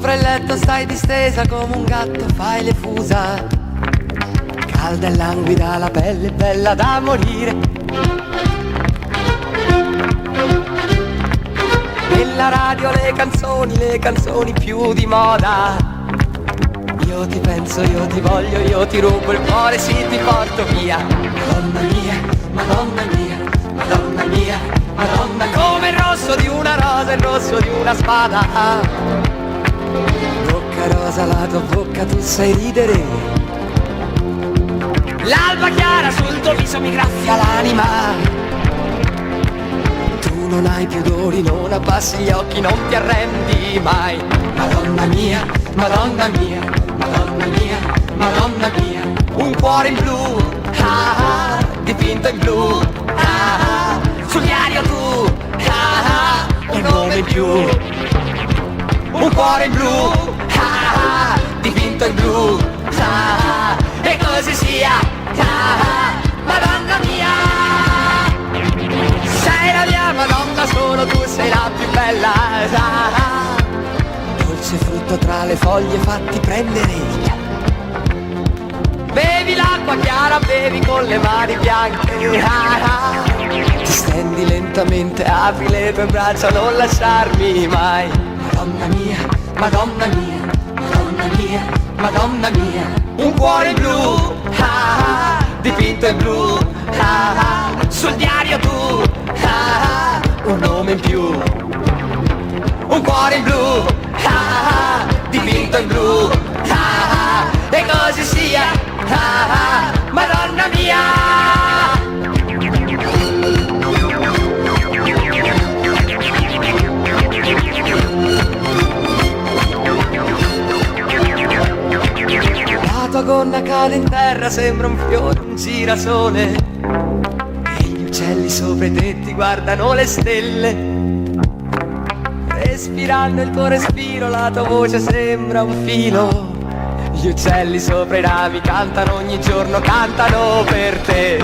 Sopra il letto stai distesa come un gatto, fai le fusa. Calda e languida, la pelle bella da morire. Nella radio le canzoni più di moda. Io ti penso, io ti voglio, io ti rubo il cuore, sì ti porto via. Madonna mia, Madonna mia, Madonna mia, Madonna mia. Come il rosso di una rosa, il rosso di una spada. Bocca rosa, la tua bocca, tu sai ridere. L'alba chiara sul tuo viso mi graffia l'anima. Tu non hai più odori, non abbassi gli occhi, non ti arrendi mai. Madonna mia, Madonna mia, Madonna mia, Madonna mia. Un cuore in blu, ah, ah, dipinto in blu, ah, ah. Sul diario tu, ah, ah, un nome in più. Un cuore in blu, ah, ah, dipinto in blu, ah, ah. E così sia, ah, ah, Madonna mia. Sei la mia Madonna, solo tu sei la più bella, ah, ah. Dolce frutto tra le foglie fatti prendere. Bevi l'acqua chiara, bevi con le mani bianche, ah, ah. Ti stendi lentamente, apri le tue braccia, non lasciarmi mai. Madonna mia, Madonna mia, Madonna mia, Madonna mia. Un cuore blu, ah, ah, dipinto in blu, ah, ah. Sul diario tu, ah, ah, un nome in più. Un cuore in blu, ah, ah, dipinto in blu, ah, ah. E così sia, ah, ah, Madonna mia. La tua gonna cade in terra, sembra un fiore, un girasole. E gli uccelli sopra i tetti guardano le stelle. Respirando il tuo respiro, la tua voce sembra un filo. Gli uccelli sopra i rami cantano ogni giorno, cantano per te.